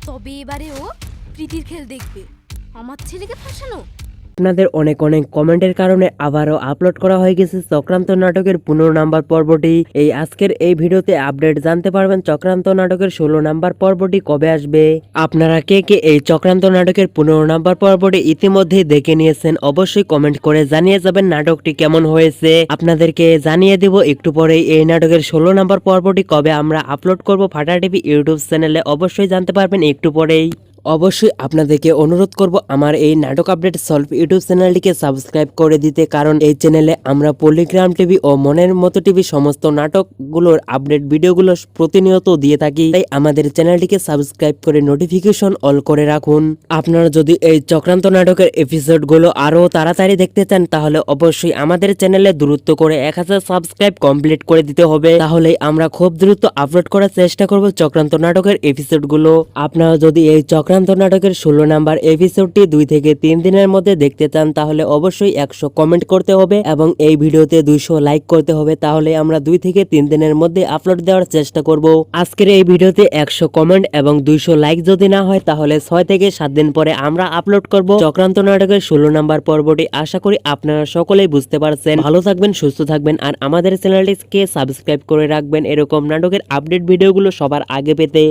তবে এবারে ও প্রীতির খেল দেখবে। আমার ছেলেকে ফাঁসানো। আপনাদের অনেক অনেক কমেন্টের কারণে আবারও আপলোড করা হয়ে গেছে চক্রান্ত নাটকের 15 নাম্বার পর্বটি। এই আজকের এই ভিডিওতে আপডেট জানতে পারবেন চক্রান্ত নাটকের 16 নাম্বার পর্বটি কবে আসবে। আপনারা কে কে এই চক্রান্ত নাটকের 15 নাম্বার পর্বটি ইতিমধ্যেই দেখে নিয়েছেন অবশ্যই কমেন্ট করে জানিয়ে যাবেন নাটকটি কেমন হয়েছে। আপনাদেরকে জানিয়ে দেব একটু পরেই এই নাটকের 16 নাম্বার পর্বটি কবে আমরা আপলোড করব ফাটা টিভি ইউটিউব চ্যানেলে, অবশ্যই জানতে পারবেন একটু পরেই। অবশ্যই আপনাদেরকে অনুরোধ করব আমার এই নাটক আপডেট সলভ ইউটিউব চ্যানেলটিকে সাবস্ক্রাইব করে দিতে, কারণ এই চ্যানেলে আমরা পলিগ্রাম টিভি ও মনের মতো টিভি সমস্ত নাটকগুলোর আপডেট ভিডিওগুলো প্রতিনিয়ত দিয়ে থাকি। তাই আমাদের চ্যানেলটিকে সাবস্ক্রাইব করে নোটিফিকেশন অল করে রাখুন। আপনারা যদি এই চক্রান্ত নাটকের এপিসোডগুলো আরো তাড়াতাড়ি দেখতে চান তাহলে অবশ্যই আমাদের চ্যানেলে দ্রুত করে 1000 সাবস্ক্রাইব কমপ্লিট করে দিতে হবে, তাহলেই আমরা খুব দ্রুত আপলোড করার চেষ্টা করব চক্রান্ত নাটকের এপিসোডগুলো। আপনারা যদি এই চক্রান্ত নাটকের 16 নাম্বার এপিসোডটি 2 থেকে 3 দিনের মধ্যে দেখতে চান তাহলে অবশ্যই 100 কমেন্ট করতে হবে এবং এই ভিডিওতে 200 লাইক করতে হবে, তাহলে আমরা 2 থেকে 3 দিনের মধ্যে আপলোড দেওয়ার চেষ্টা করব। আজকের এই ভিডিওতে 100 কমেন্ট এবং 200 লাইক যদি না হয় তাহলে 6 থেকে 7 দিন পরে আমরা আপলোড করব চক্রান্ত নাটকের 16 নাম্বার পর্বটি। আশা করি আপনারা সকলেই বুঝতে পারছেন। ভালো থাকবেন, সুস্থ থাকবেন আর আমাদের চ্যানেলটিকে সাবস্ক্রাইব করে রাখবেন এরকম নাটকের আপডেট ভিডিওগুলো সবার আগে পেতে।